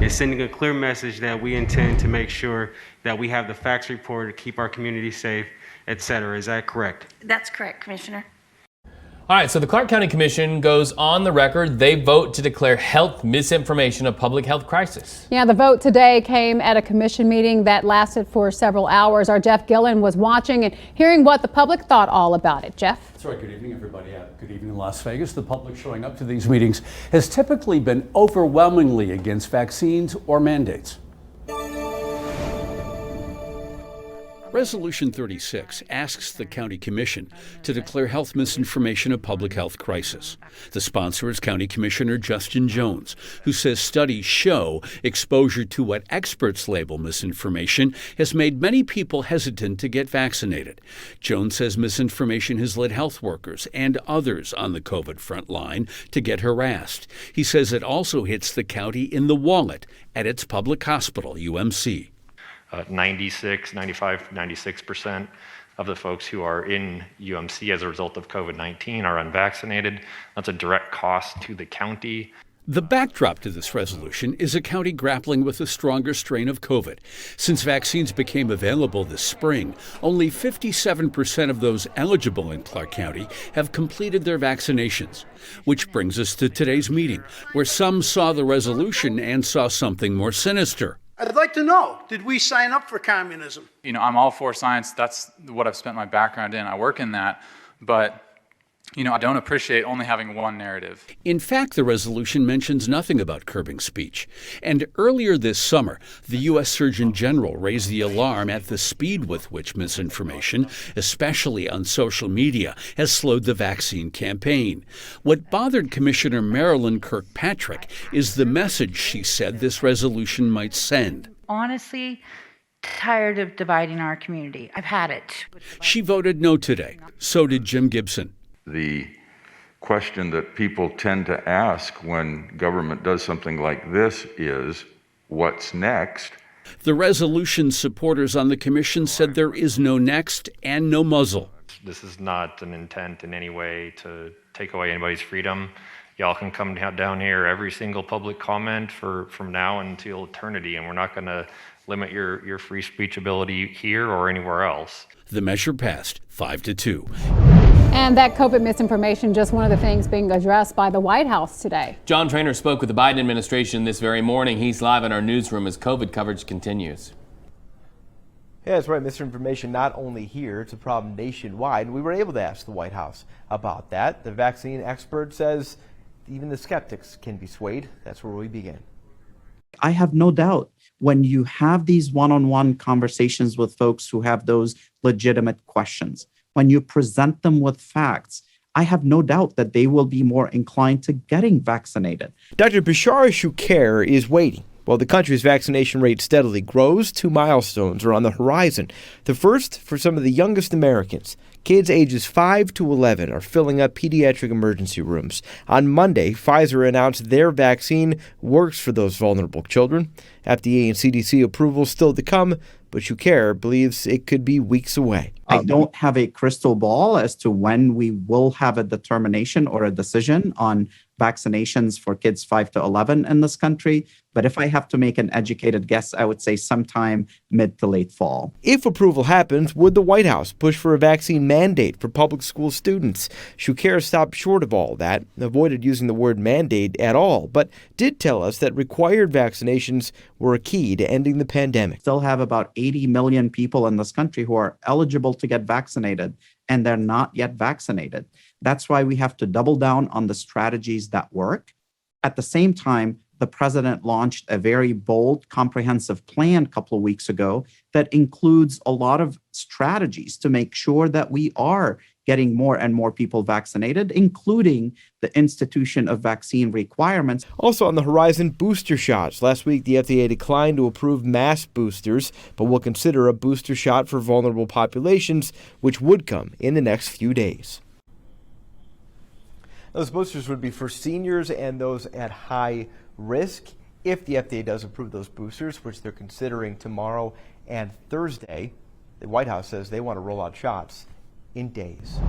is sending a clear message that we intend to make sure that we have the facts reported to keep our community safe, et cetera. Is that correct? That's correct, Commissioner. All right, so the Clark County Commission goes on the record. They vote to declare health misinformation a public health crisis. Yeah, the vote today came at a commission meeting that lasted for several hours. Our Jeff Gillen was watching and hearing what the public thought all about it. Jeff? That's right. Good evening, everybody. Good evening in Las Vegas. The public showing up to these meetings has typically been overwhelmingly against vaccines or mandates. Resolution 36 asks the County Commission to declare health misinformation a public health crisis. The sponsor is County Commissioner Justin Jones, who says studies show exposure to what experts label misinformation has made many people hesitant to get vaccinated. Jones says misinformation has led health workers and others on the COVID front line to get harassed. He says it also hits the county in the wallet at its public hospital, UMC. 96% of the folks who are in UMC as a result of COVID-19 are unvaccinated. That's a direct cost to the county. The backdrop to this resolution is a county grappling with a stronger strain of COVID. Since vaccines became available this spring, only 57% of those eligible in Clark County have completed their vaccinations. Which brings us to today's meeting, where some saw the resolution and saw something more sinister. I'd like to know, did we sign up for communism? You know, I'm all for science. That's what I've spent my background in. I work in that. But, you know, I don't appreciate only having one narrative. In fact, the resolution mentions nothing about curbing speech. And earlier this summer, the U.S. Surgeon General raised the alarm at the speed with which misinformation, especially on social media, has slowed the vaccine campaign. What bothered Commissioner Marilyn Kirkpatrick is the message she said this resolution might send. Honestly, tired of dividing our community. I've had it. She voted no today. So did Jim Gibson. The question that people tend to ask when government does something like this is, what's next? The resolution supporters on the commission said there is no next and no muzzle. This is not an intent in any way to take away anybody's freedom. Y'all can come down here every single public comment from now until eternity, and we're not going to limit your free speech ability here or anywhere else. The measure passed 5-2. And that COVID misinformation, just one of the things being addressed by the White House today. John Traynor spoke with the Biden administration this very morning. He's live in our newsroom as COVID coverage continues. Yeah, that's right. Misinformation not only here, it's a problem nationwide. We were able to ask the White House about that. The vaccine expert says even the skeptics can be swayed. That's where we begin. I have no doubt when you have these one-on-one conversations with folks who have those legitimate questions, when you present them with facts, I have no doubt that they will be more inclined to getting vaccinated. Dr. Bashar Shukair is waiting. While the country's vaccination rate steadily grows, two milestones are on the horizon. The first for some of the youngest Americans. Kids ages 5 to 11 are filling up pediatric emergency rooms. On Monday, Pfizer announced their vaccine works for those vulnerable children. FDA and CDC approval still to come, but Shukair believes it could be weeks away. I don't have a crystal ball as to when we will have a determination or a decision on vaccinations for kids 5 to 11 in this country. But if I have to make an educated guess, I would say sometime mid to late fall. If approval happens, would the White House push for a vaccine mandate for public school students? Shukair stopped short of all that, avoided using the word mandate at all, but did tell us that required vaccinations were a key to ending the pandemic. Still have about 80 million people in this country who are eligible to get vaccinated, and they're not yet vaccinated. That's why we have to double down on the strategies that work. At the same time, the president launched a very bold, comprehensive plan a couple of weeks ago that includes a lot of strategies to make sure that we are getting more and more people vaccinated, including the institution of vaccine requirements. Also on the horizon, booster shots. Last week, the FDA declined to approve mass boosters, but will consider a booster shot for vulnerable populations, which would come in the next few days. Those boosters would be for seniors and those at high risk. If the FDA does approve those boosters, which they're considering tomorrow and Thursday, the White House says they want to roll out shots in days.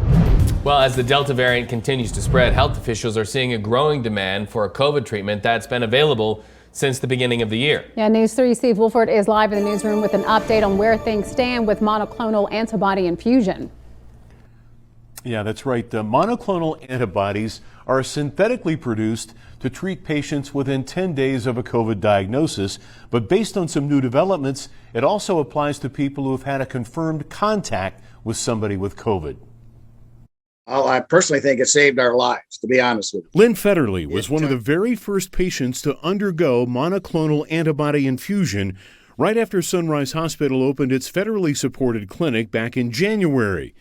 Well, as the Delta variant continues to spread, health officials are seeing a growing demand for a COVID treatment that's been available since the beginning of the year. Yeah, News 3 Steve Wolford is live in the newsroom with an update on where things stand with monoclonal antibody infusion. Yeah, that's right. The monoclonal antibodies are synthetically produced to treat patients within 10 days of a COVID diagnosis. But based on some new developments, it also applies to people who have had a confirmed contact with somebody with COVID. I personally think it saved our lives, to be honest with you. Lynn Federley was one of the very first patients to undergo monoclonal antibody infusion right after Sunrise Hospital opened its federally supported clinic back in January.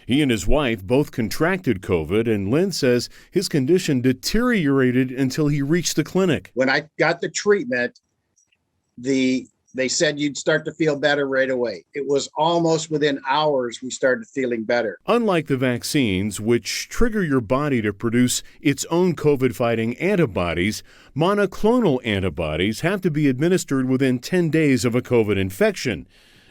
He and his wife both contracted COVID, and Lynn says his condition deteriorated until he reached the clinic. When I got the treatment, they said you'd start to feel better right away. It was almost within hours we started feeling better. Unlike the vaccines, which trigger your body to produce its own COVID-fighting antibodies, monoclonal antibodies have to be administered within 10 days of a COVID infection.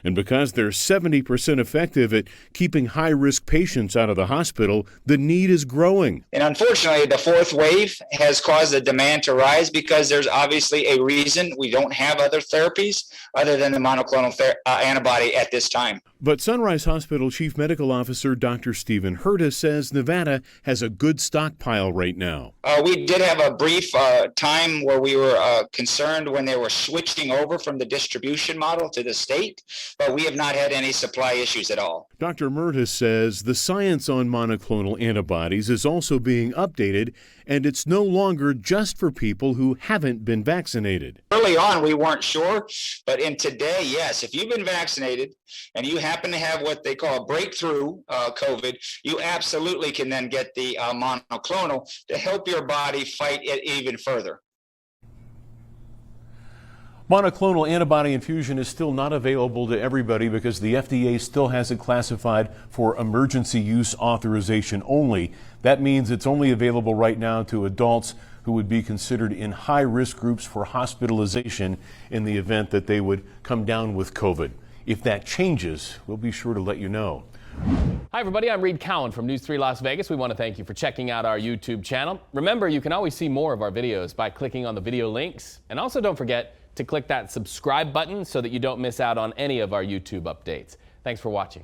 And because they're 70% effective at keeping high-risk patients out of the hospital, the need is growing. And unfortunately, the fourth wave has caused the demand to rise because there's obviously a reason we don't have other therapies other than the monoclonal antibody at this time. But Sunrise Hospital Chief Medical Officer Dr. Stephen Herta says Nevada has a good stockpile right now. We did have a brief time where we were concerned when they were switching over from the distribution model to the state, but we have not had any supply issues at all. Dr. Mertes says the science on monoclonal antibodies is also being updated, and it's no longer just for people who haven't been vaccinated. Early on, we weren't sure, but in today, yes, if you've been vaccinated and you happen to have what they call breakthrough COVID, you absolutely can then get the monoclonal to help your body fight it even further. Monoclonal antibody infusion is still not available to everybody because the FDA still has it classified for emergency use authorization only. That means it's only available right now to adults who would be considered in high-risk groups for hospitalization in the event that they would come down with COVID. If that changes, we'll be sure to let you know. Hi everybody, I'm Reed Cowan from News 3 Las Vegas. We want to thank you for checking out our YouTube channel. Remember, you can always see more of our videos by clicking on the video links. And also don't forget to click that subscribe button so that you don't miss out on any of our YouTube updates. Thanks for watching.